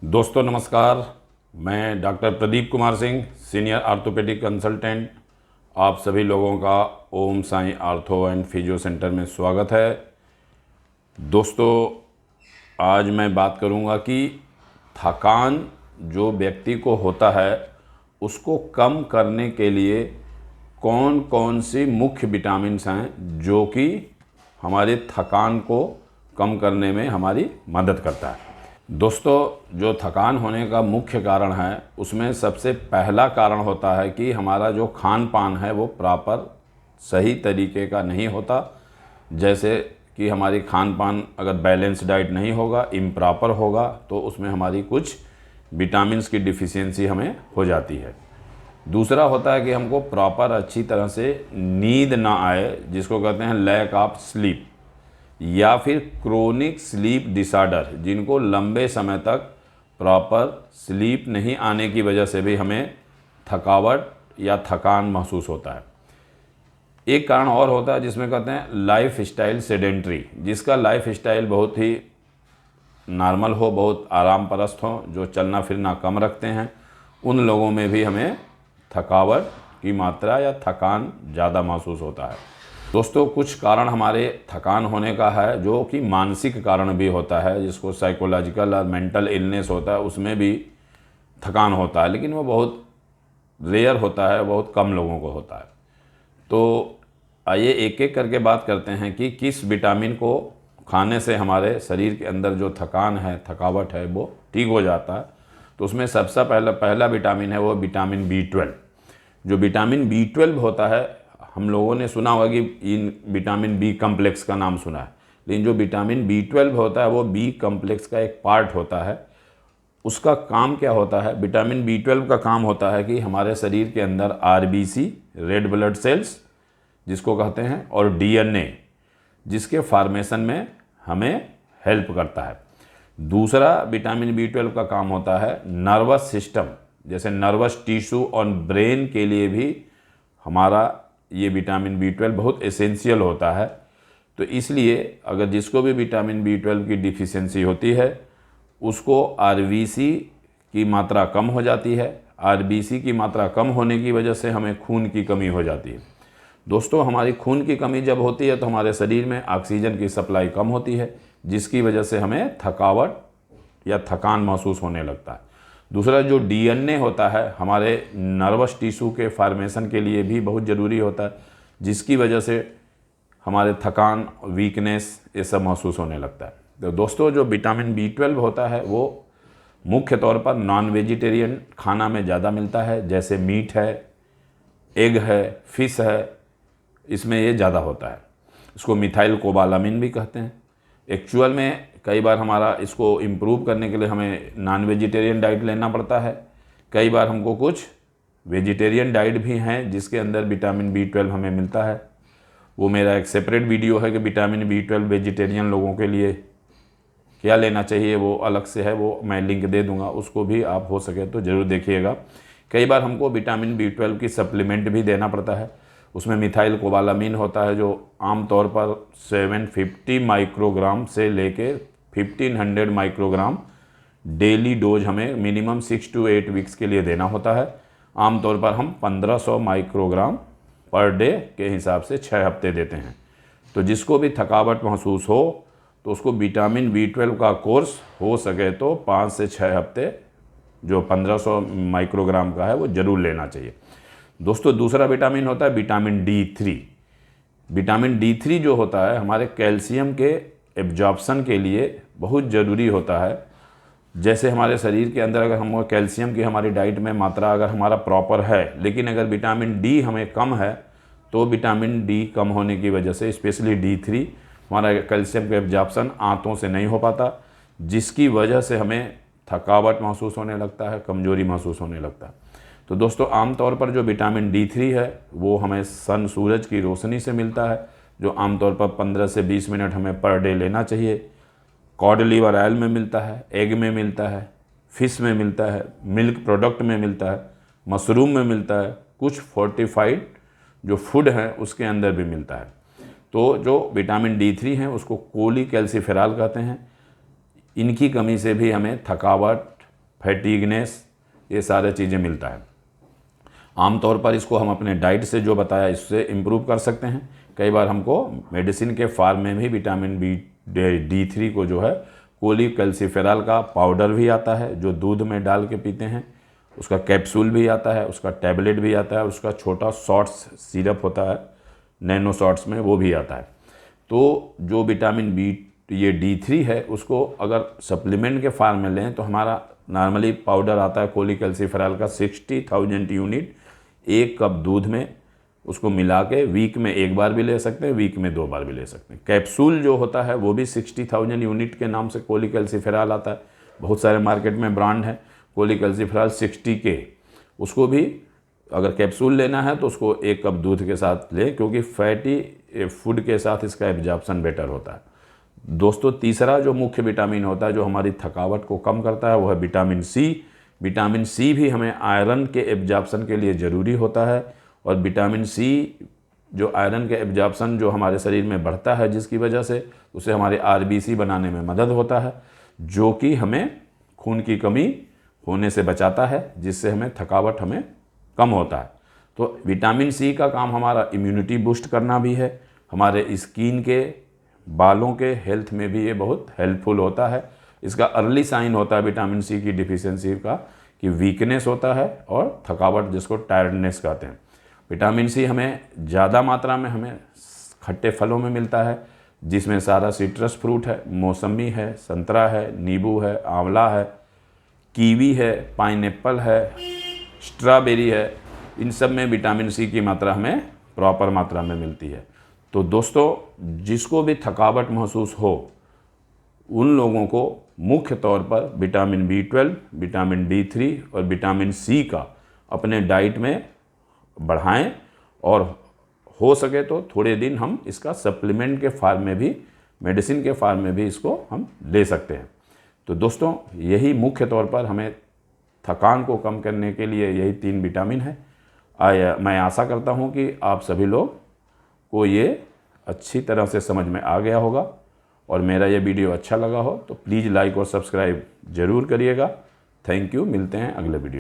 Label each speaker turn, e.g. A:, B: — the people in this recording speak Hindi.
A: दोस्तों नमस्कार। मैं doctor Pradeep Kumar Singh, senior orthopaedic consultant, आप सभी लोगों का Om Sai ortho and physio centre में स्वागत है। दोस्तों आज मैं बात करूंगा कि थकान जो व्यक्ति को होता है उसको कम करने के लिए कौन कौन सी मुख्य विटामिन्स हैं जो कि हमारे थकान को कम करने में हमारी मदद करता है। दोस्तों जो थकान होने का मुख्य कारण है उसमें सबसे पहला कारण होता है कि हमारा जो खान पान है वो प्रॉपर सही तरीके का नहीं होता। जैसे कि हमारी खान पान अगर बैलेंस डाइट नहीं होगा, इम्प्रॉपर होगा, तो उसमें हमारी कुछ विटामिन्स की डिफिशियंसी हमें हो जाती है। दूसरा होता है कि हमको प्रॉपर अच्छी तरह से नींद ना आए, जिसको कहते हैं लैक ऑफ स्लीप, या फिर क्रोनिक स्लीप डिसऑर्डर, जिनको लंबे समय तक प्रॉपर स्लीप नहीं आने की वजह से भी हमें थकावट या थकान महसूस होता है। एक कारण और होता है जिसमें कहते हैं लाइफ स्टाइल सेडेंट्री, जिसका लाइफ स्टाइल बहुत ही नॉर्मल हो, बहुत आराम परस्त हो, जो चलना फिरना कम रखते हैं, उन लोगों में भी हमें थकावट की मात्रा या थकान ज़्यादा महसूस होता है। दोस्तों कुछ कारण हमारे थकान होने का है जो कि मानसिक कारण भी होता है, जिसको साइकोलॉजिकल और मेंटल इलनेस होता है, उसमें भी थकान होता है, लेकिन वो बहुत रेयर होता है, बहुत कम लोगों को होता है। तो आइए एक एक करके बात करते हैं कि किस विटामिन को खाने से हमारे शरीर के अंदर जो थकान है, थकावट है, वो ठीक हो जाता है। तो उसमें सबसे पहला विटामिन है वो विटामिन B12। जो विटामिन B12 होता है, हम लोगों ने सुना होगा कि इन विटामिन बी कम्प्लेक्स का नाम सुना है, लेकिन जो विटामिन B12 होता है वो बी कम्प्लेक्स का एक पार्ट होता है। उसका काम क्या होता है? विटामिन B12 का काम होता है कि हमारे शरीर के अंदर RBC, रेड ब्लड सेल्स जिसको कहते हैं, और DNA, जिसके फॉर्मेशन में हमें हेल्प करता है। दूसरा विटामिन B12 का काम होता है नर्वस सिस्टम, जैसे नर्वस टिश्यू और ब्रेन के लिए भी हमारा ये विटामिन B12 बहुत एसेंशियल होता है। तो इसलिए अगर जिसको भी विटामिन B12 की डिफिशियंसी होती है उसको RBC की मात्रा कम हो जाती है। RBC की मात्रा कम होने की वजह से हमें खून की कमी हो जाती है। दोस्तों हमारी खून की कमी जब होती है तो हमारे शरीर में ऑक्सीजन की सप्लाई कम होती है, जिसकी वजह से हमें थकावट या थकान महसूस होने लगता है। दूसरा जो DNA होता है हमारे नर्वस टिश्यू के फॉर्मेशन के लिए भी बहुत ज़रूरी होता है, जिसकी वजह से हमारे थकान, वीकनेस, ये सब महसूस होने लगता है। तो दोस्तों जो विटामिन B12 होता है वो मुख्य तौर पर नॉन वेजिटेरियन खाना में ज़्यादा मिलता है, जैसे मीट है, एग है, फिश है, इसमें ये ज़्यादा होता है। इसको मिथाइल कोबालामिन भी कहते हैं। एक्चुअल में कई बार हमारा इसको इम्प्रूव करने के लिए हमें नॉन वेजिटेरियन डाइट लेना पड़ता है। कई बार हमको कुछ वेजिटेरियन डाइट भी हैं जिसके अंदर विटामिन B12 हमें मिलता है। वो मेरा एक सेपरेट वीडियो है कि विटामिन B12 वेजिटेरियन लोगों के लिए क्या लेना चाहिए, वो अलग से है, वो मैं लिंक दे दूंगा, उसको भी आप हो सके तो ज़रूर देखिएगा। कई बार हमको विटामिन B12 की सप्लीमेंट भी देना पड़ता है। उसमें मिथाइल कोबालामिन होता है जो आमतौर पर 750 माइक्रोग्राम से लेके 1500 माइक्रोग्राम डेली डोज हमें मिनिमम 6 to 8 वीक्स के लिए देना होता है। आमतौर पर हम 1500 माइक्रोग्राम पर डे के हिसाब से 6 हफ्ते देते हैं। तो जिसको भी थकावट महसूस हो तो उसको विटामिन B12 का कोर्स हो सके तो 5 से 6 हफ्ते जो 1500 माइक्रोग्राम का है वो ज़रूर लेना चाहिए। दोस्तों दूसरा विटामिन होता है विटामिन D3। विटामिन D3 जो होता है हमारे कैल्शियम के एब्जॉर्प्शन के लिए बहुत ज़रूरी होता है। जैसे हमारे शरीर के अंदर अगर हम कैल्शियम की हमारी डाइट में मात्रा अगर हमारा प्रॉपर है, लेकिन अगर विटामिन D हमें कम है तो विटामिन D कम होने की वजह से स्पेशली D3 हमारा कैल्शियम का एब्जॉर्प्शन आंतों से नहीं हो पाता, जिसकी वजह से हमें थकावट महसूस होने लगता है, कमज़ोरी महसूस होने लगता है। तो दोस्तों आमतौर पर जो विटामिन D3 है वो हमें सन, सूरज की रोशनी से मिलता है, जो आमतौर पर 15 से 20 मिनट हमें पर डे लेना चाहिए। कॉड लिवर ऑयल में मिलता है, एग में मिलता है, फिश में मिलता है, मिल्क प्रोडक्ट में मिलता है, मशरूम में मिलता है, कुछ फोर्टिफाइड जो फूड है उसके अंदर भी मिलता है। तो जो विटामिन D3 है उसको कोलीकैल्सिफेरॉल कहते हैं। इनकी कमी से भी हमें थकावट फैटिगनेस, ये सारे चीज़ें मिलता है। आमतौर पर इसको हम अपने डाइट से जो बताया इससे इम्प्रूव कर सकते हैं। कई बार हमको मेडिसिन के फार्म में भी विटामिन D3 को जो है कोलीकैल्सिफेरॉल का पाउडर भी आता है जो दूध में डाल के पीते हैं, उसका कैप्सूल भी आता है, उसका टैबलेट भी आता है, उसका छोटा शॉट्स सिरप होता है नैनो शॉट्स में, वो भी आता है। तो जो विटामिन D3 है उसको अगर सप्लीमेंट के फार्म में लें तो हमारा नॉर्मली पाउडर आता है कोलीकैल्सिफेरॉल का 60,000 यूनिट 1 कप दूध में, उसको मिला के वीक में 1 बार भी ले सकते हैं, वीक में 2 बार भी ले सकते हैं। कैप्सूल जो होता है वो भी 60,000 यूनिट के नाम से कोलीकैल्सिफेरॉल आता है, बहुत सारे मार्केट में ब्रांड है कोलीकैल्सिफेरॉल 60K। उसको भी अगर कैप्सूल लेना है तो उसको 1 कप दूध के साथ लें, क्योंकि फैटी फूड के साथ इसका एब्जॉर्प्शन बेटर होता है। दोस्तों, तीसरा जो मुख्य विटामिन होता है जो हमारी थकावट को कम करता है वो है विटामिन सी। विटामिन सी भी हमें आयरन के एब्जॉर्प्शन के लिए ज़रूरी होता है, और विटामिन सी जो आयरन के एब्जॉर्प्शन जो हमारे शरीर में बढ़ता है जिसकी वजह से उसे हमारे RBC बनाने में मदद होता है, जो कि हमें खून की कमी होने से बचाता है, जिससे हमें थकावट हमें कम होता है। तो विटामिन सी का काम हमारा इम्यूनिटी बूस्ट करना भी है, हमारे स्किन के बालों के हेल्थ में भी ये बहुत हेल्पफुल होता है। इसका अर्ली साइन होता है विटामिन सी की डिफिशियंसी का कि वीकनेस होता है और थकावट, जिसको टायर्डनेस कहते हैं। विटामिन सी हमें ज़्यादा मात्रा में हमें खट्टे फलों में मिलता है, जिसमें सारा सिट्रस फ्रूट है, मौसमी है, संतरा है, नींबू है, आंवला है, कीवी है, पाइनएप्पल है, स्ट्रॉबेरी है। इन सब में विटामिन सी की मात्रा हमें प्रॉपर मात्रा में मिलती है। तो दोस्तों, जिसको भी थकावट महसूस हो उन लोगों को मुख्य तौर पर विटामिन B12, विटामिन D3 और विटामिन सी का अपने डाइट में बढ़ाएं, और हो सके तो थोड़े दिन हम इसका सप्लीमेंट के फार्म में भी, मेडिसिन के फार्म में भी इसको हम ले सकते हैं। तो दोस्तों, यही मुख्य तौर पर हमें थकान को कम करने के लिए यही 3 विटामिन है। मैं आशा करता हूँ कि आप सभी लोग को ये अच्छी तरह से समझ में आ गया होगा, और मेरा ये वीडियो अच्छा लगा हो तो प्लीज़ लाइक और सब्सक्राइब ज़रूर करिएगा। थैंक यू, मिलते हैं अगले वीडियो।